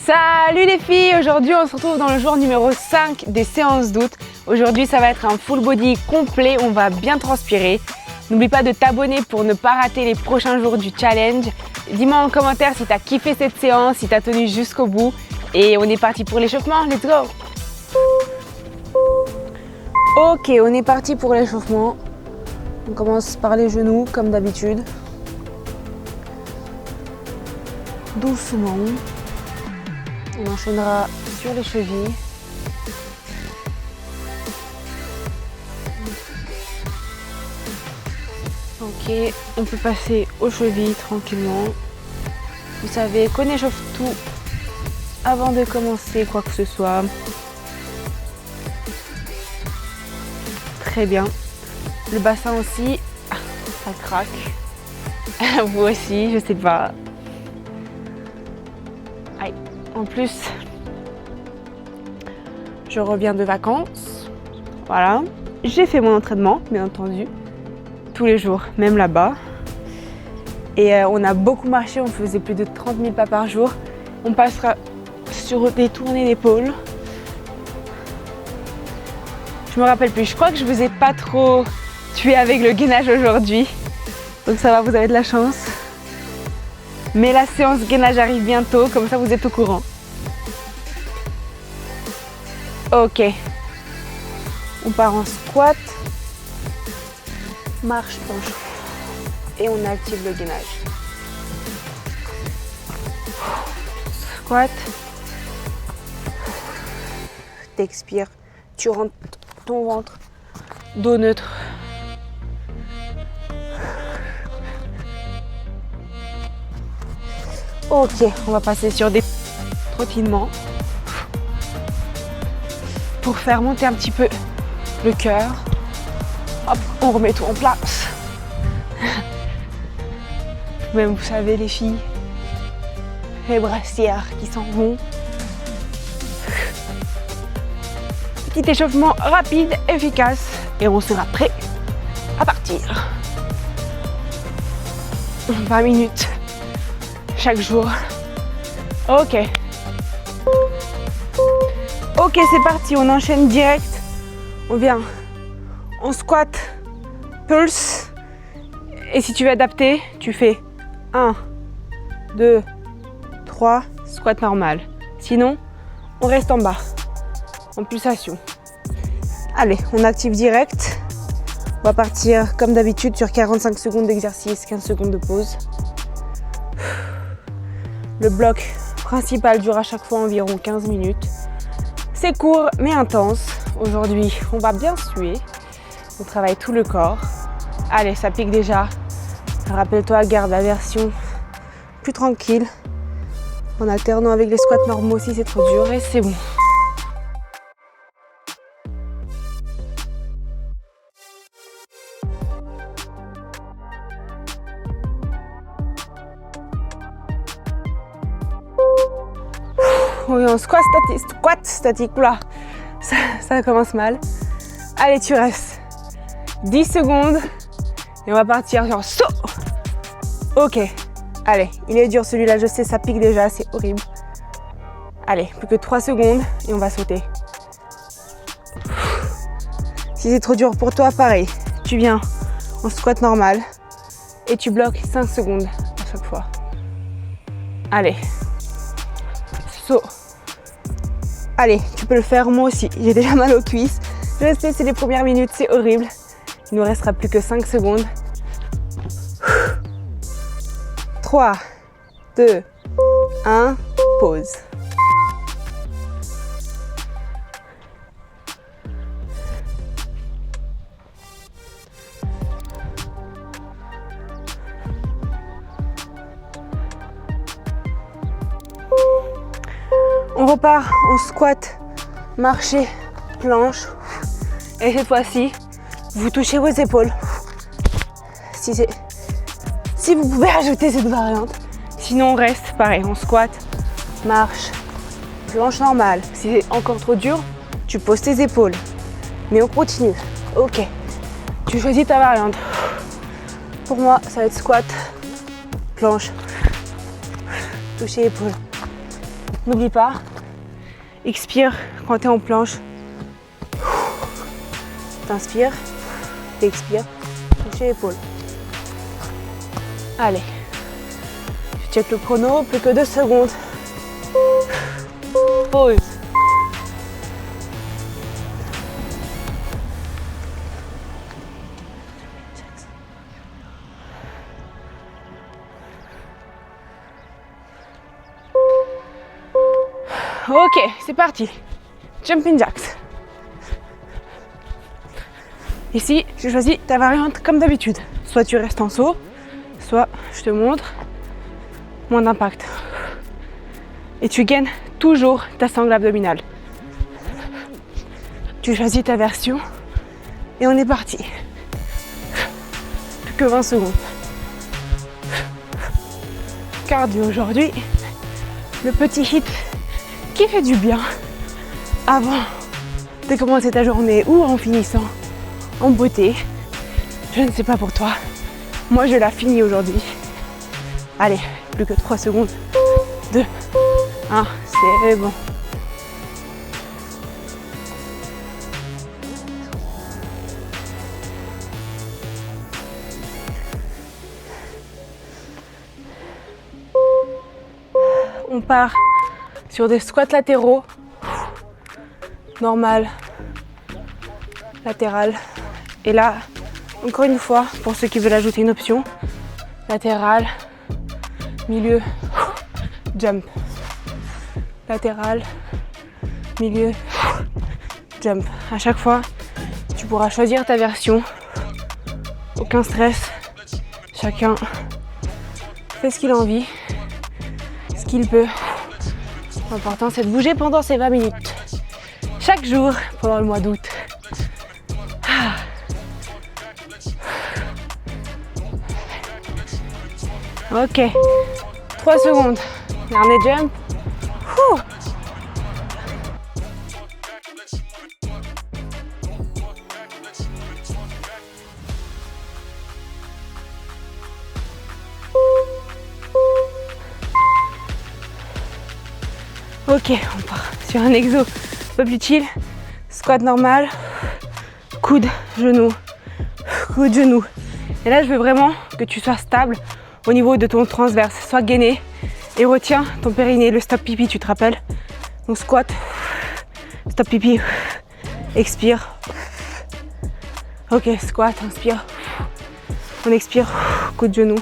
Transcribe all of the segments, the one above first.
Salut les filles, aujourd'hui on se retrouve dans le jour numéro 5 des séances d'août. Aujourd'hui ça va être un full body complet, on va bien transpirer. N'oublie pas de t'abonner pour ne pas rater les prochains jours du challenge. Dis-moi en commentaire si t'as kiffé cette séance, si t'as tenu jusqu'au bout. Et on est parti pour l'échauffement, let's go! Ok, on est parti pour l'échauffement. On commence par les genoux comme d'habitude. Doucement. On enchaînera sur les chevilles. Ok, on peut passer aux chevilles tranquillement. Vous savez qu'on échauffe tout avant de commencer quoi que ce soit. Très bien. Le bassin aussi, ça craque. Vous aussi, je sais pas. Aïe. En plus, je reviens de vacances. Voilà. J'ai fait mon entraînement, bien entendu. Tous les jours, même là-bas. Et on a beaucoup marché, on faisait plus de 30 000 pas par jour. On passera sur des tournées d'épaule. Je me rappelle plus, je crois que je vous ai pas trop tué avec le gainage aujourd'hui. Donc ça va, vous avez de la chance. Mais la séance gainage arrive bientôt, comme ça vous êtes au courant. Ok. On part en squat. Marche, penche. Et on active le gainage. Squat. T'expires. Tu rentres ton ventre. Dos neutre. Ok, on va passer sur des trottinements pour faire monter un petit peu le cœur. Hop, on remet tout en place. Même vous savez les filles, les brassières qui s'en vont. Petit échauffement rapide, efficace et on sera prêt à partir. 20 minutes chaque jour. Ok. Ok, c'est parti, on enchaîne direct. On vient, on squat, pulse. Et si tu veux adapter, tu fais 1, 2, 3, squat normal. Sinon, on reste en bas, en pulsation. Allez, on active direct. On va partir comme d'habitude sur 45 secondes d'exercice, 15 secondes de pause. Le bloc principal dure à chaque fois environ 15 minutes. C'est court mais intense. Aujourd'hui, on va bien suer. On travaille tout le corps. Allez, ça pique déjà. Rappelle-toi, garde la version plus tranquille. En alternant avec les squats normaux si c'est trop dur et c'est bon. Oui, on squat statique, oula, ça commence mal. Allez, tu restes 10 secondes et on va partir sur saut. Ok, allez, il est dur celui-là, je sais, ça pique déjà, c'est horrible. Allez, plus que 3 secondes et on va sauter. Si c'est trop dur pour toi, pareil, tu viens en squat normal et tu bloques 5 secondes à chaque fois. Allez, saut. Allez, tu peux le faire, moi aussi, j'ai déjà mal aux cuisses. Je sais, c'est les premières minutes, c'est horrible. Il nous restera plus que 5 secondes. 3, 2, 1, pause. On repart, on squat, marcher, planche. Et cette fois-ci, vous touchez vos épaules. Si vous pouvez ajouter cette variante. Sinon, on reste pareil, on squat, marche, planche normale. Si c'est encore trop dur, tu poses tes épaules. Mais on continue. Ok. Tu choisis ta variante. Pour moi, ça va être squat, planche, toucher épaule. N'oublie pas, expire quand tu es en planche. T'inspires, t'expires, toucher l'épaule. Allez, tu check le chrono, plus que 2 secondes. Pause. Ok, c'est parti. Jumping jacks. Ici, je choisis ta variante comme d'habitude. Soit tu restes en saut, soit je te montre moins d'impact. Et tu gagnes toujours ta sangle abdominale. Tu choisis ta version et on est parti. Plus que 20 secondes. Cardio aujourd'hui. Le petit hit qui fait du bien avant de commencer ta journée ou en finissant en beauté. Je ne sais pas pour toi, moi je la finis aujourd'hui. Allez, plus que 3 secondes. 2, 1, c'est bon. On part sur des squats latéraux. Normal, latéral. Et là, encore une fois, pour ceux qui veulent ajouter une option, latéral, milieu, jump. Latéral, milieu, jump. À chaque fois, tu pourras choisir ta version. Aucun stress. Chacun fait ce qu'il a envie, ce qu'il peut. L'important, c'est de bouger pendant ces 20 minutes. Chaque jour pendant le mois d'août. Ok, 3 secondes. Dernier jump. Ouh. Ok, on part sur un exo un peu plus chill. Squat normal. Coude, genou. Coude, genou. Et là, je veux vraiment que tu sois stable au niveau de ton transverse. Sois gainé et retiens ton périnée, le stop pipi, tu te rappelles. Donc squat, stop pipi, expire. Ok, squat, inspire. On expire, coude, genou.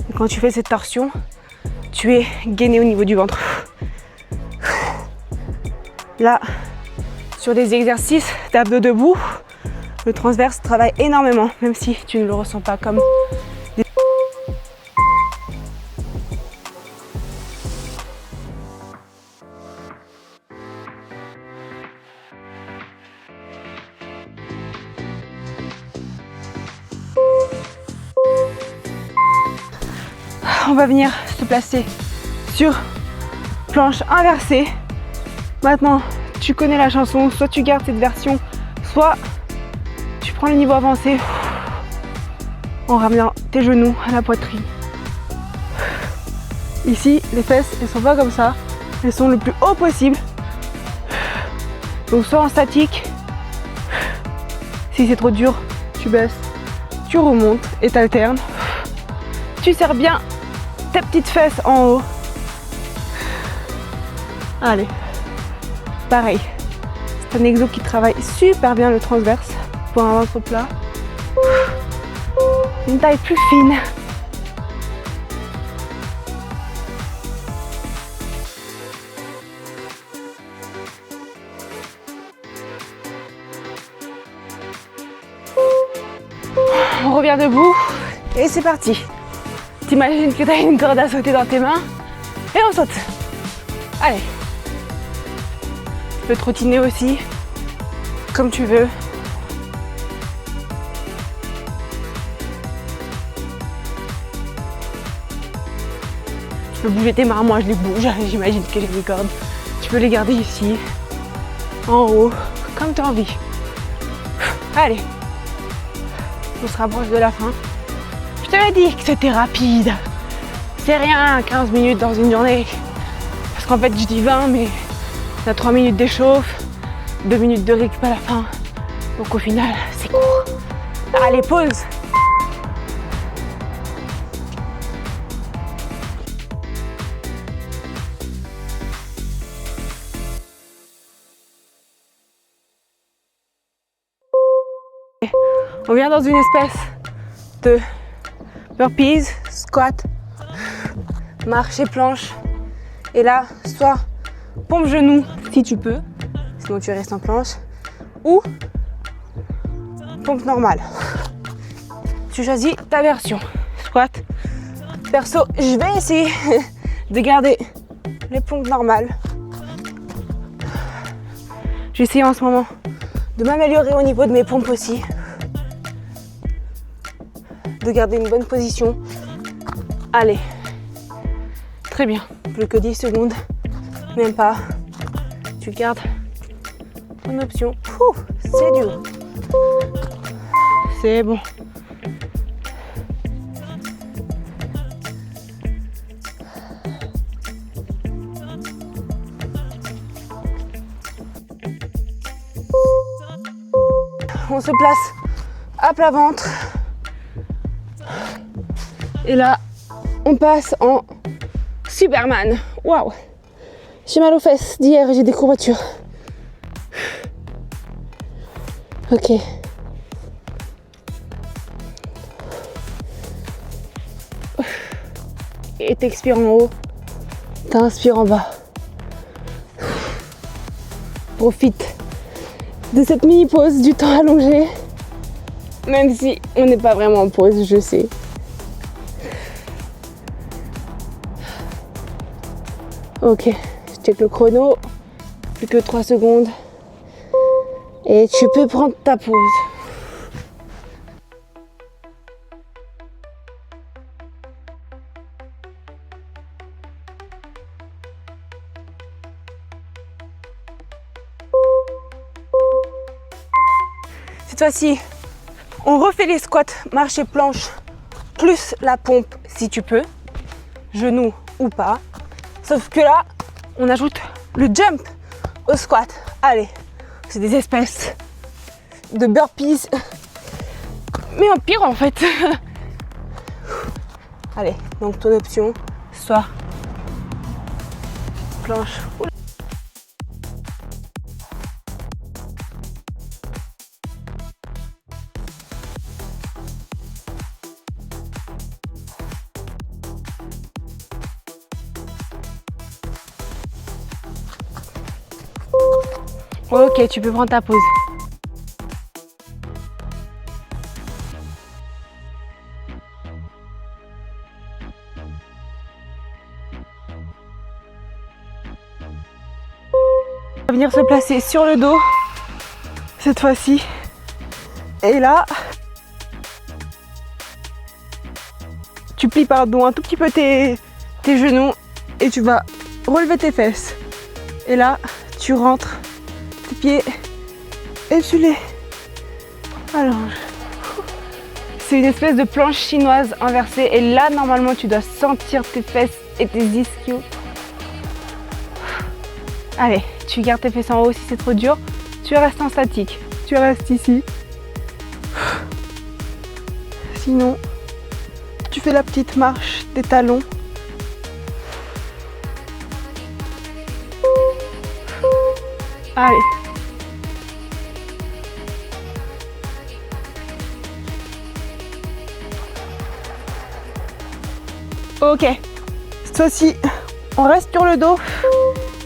Et quand tu fais cette torsion, tu es gainé au niveau du ventre. Là, sur des exercices d'abdos debout, le transverse travaille énormément, même si tu ne le ressens pas comme des... On va venir se placer sur planche inversée. Maintenant, tu connais la chanson, soit tu gardes cette version, soit tu prends le niveau avancé en ramenant tes genoux à la poitrine. Ici, les fesses, elles sont pas comme ça, elles sont le plus haut possible. Donc soit en statique, si c'est trop dur, tu baisses, tu remontes et t'alternes. Tu serres bien tes petites fesses en haut. Allez, pareil, c'est un exo qui travaille super bien le transverse pour un ventre plat. Une taille plus fine. On revient debout et c'est parti. T'imagines que tu as une corde à sauter dans tes mains et on saute. Allez. Tu peux trottiner aussi, comme tu veux. Tu peux bouger tes mains, moi je les bouge, j'imagine que j'ai des cordes. Tu peux les garder ici, en haut, comme tu as envie. Allez. On se rapproche de la fin. Je t'avais dit que c'était rapide. C'est rien, 15 minutes dans une journée. qu'en fait je dis 20 mais t'as 3 minutes d'échauffe, 2 minutes de récup à la fin. Donc au final c'est court. Allez, pause. On vient dans une espèce de burpees, squat, marche et planche. Et là, soit pompe genou si tu peux, sinon tu restes en planche, ou pompe normale. Tu choisis ta version. Squat. Perso, je vais essayer de garder les pompes normales. J'essaie en ce moment de m'améliorer au niveau de mes pompes aussi. De garder une bonne position. Allez. Très bien. Plus que 10 secondes. Même pas. Tu gardes ton option. C'est dur. C'est bon. On se place à plat ventre. Et là, on passe en Superman. Waouh! J'ai mal aux fesses d'hier, j'ai des courbatures. Ok. Et t'expires en haut, t'inspires en bas. Profite de cette mini pause, du temps allongé. Même si on n'est pas vraiment en pause, je sais. Ok, je check le chrono. Plus que 3 secondes. Et tu peux prendre ta pause. Cette fois-ci, on refait les squats, marche et planche, plus la pompe si tu peux, genou ou pas. Sauf que là, on ajoute le jump au squat. Allez, c'est des espèces de burpees, mais en pire en fait. Allez, donc ton option, soit planche. Ok, tu peux prendre ta pause. On va venir se placer sur le dos cette fois-ci. Et là, tu plies pardon un tout petit peu tes genoux et tu vas relever tes fesses. Et là, tu rentres tes pieds et tu les allonges. C'est une espèce de planche chinoise inversée et là normalement tu dois sentir tes fesses et tes ischios. Allez, tu gardes tes fesses en haut si c'est trop dur. Tu restes en statique. Tu restes ici. Sinon, tu fais la petite marche des talons. Allez. Ok. Cette fois-ci, on reste sur le dos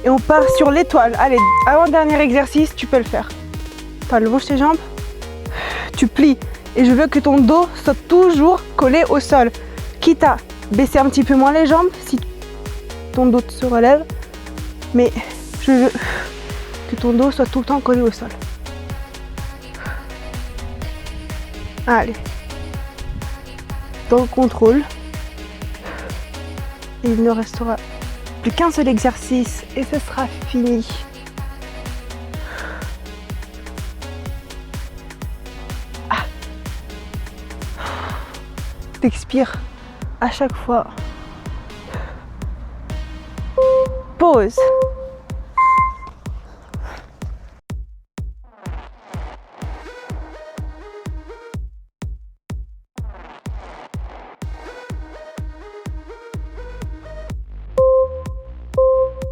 et on part sur l'étoile. Allez, avant-dernier exercice, tu peux le faire. Tu allonges tes jambes, tu plies et je veux que ton dos soit toujours collé au sol. Quitte à baisser un petit peu moins les jambes si ton dos se relève, mais je veux que ton dos soit tout le temps collé au sol. Allez. Dans le contrôle. Et il ne restera plus qu'un seul exercice et ce sera fini. Ah. T'expires à chaque fois. Pause.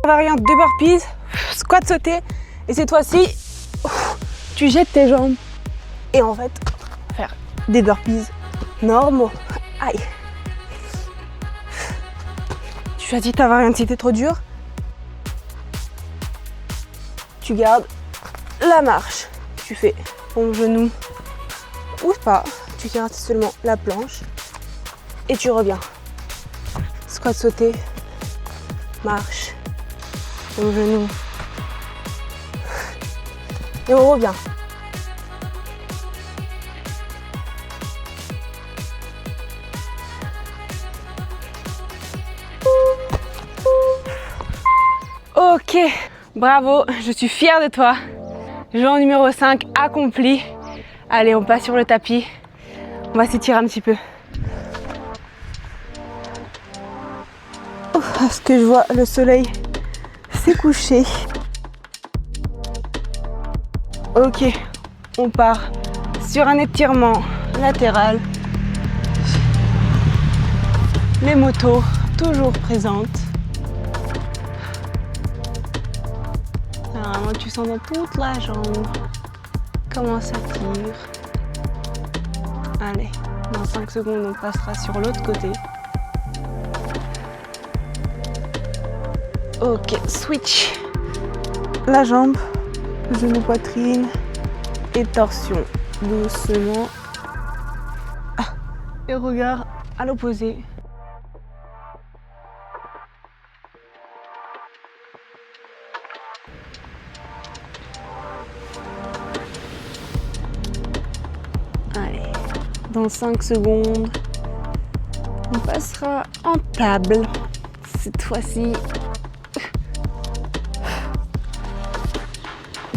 Variante de burpees, squat sauté, et cette fois-ci, tu jettes tes jambes et en fait, faire des burpees normaux. Aïe. Tu choisis ta variante si t'es trop dur. Tu gardes la marche. Tu fais ton genou ou pas. Tu gardes seulement la planche et tu reviens. Squat sauté, marche, ton genou. Et on revient. Ok, bravo, je suis fière de toi. Jour numéro 5 accompli. Allez, on passe sur le tapis. On va s'étirer un petit peu. Oh, à ce que je vois, le soleil s'est couché. Ok, on part sur un étirement latéral. Les motos toujours présentes. Alors, tu sens dans toute la jambe comment ça tire. Allez, dans 5 secondes, on passera sur l'autre côté. Ok, switch. La jambe, genou, poitrine et torsion. Doucement. Ah, et regard à l'opposé. Allez, dans 5 secondes, on passera en table. Cette fois-ci.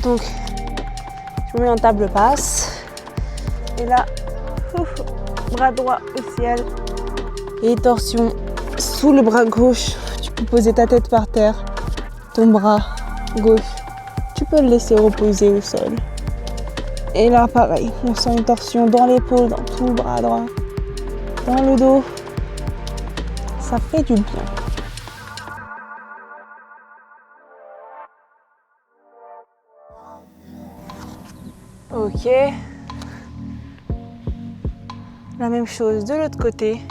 Donc, je me mets en table basse. Et là, bras droit au ciel. Et torsion sous le bras gauche. Tu peux poser ta tête par terre. Ton bras gauche, tu peux le laisser reposer au sol. Et là, pareil, on sent une torsion dans l'épaule, dans tout le bras droit, dans le dos. Ça fait du bien. Ok. La même chose de l'autre côté.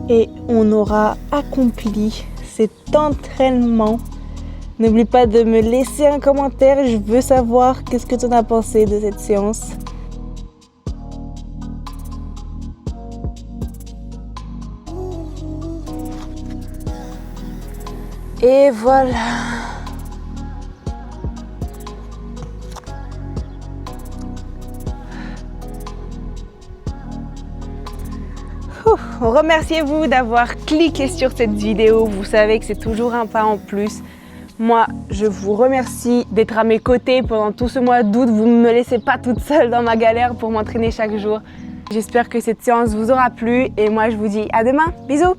Et on aura accompli cet entraînement. N'oublie pas de me laisser un commentaire. Je veux savoir qu'est-ce que tu en as pensé de cette séance. Et voilà. Remerciez-vous d'avoir cliqué sur cette vidéo. Vous savez que c'est toujours un pas en plus. Moi, je vous remercie d'être à mes côtés pendant tout ce mois d'août. Vous ne me laissez pas toute seule dans ma galère pour m'entraîner chaque jour. J'espère que cette séance vous aura plu et moi, je vous dis à demain. Bisous!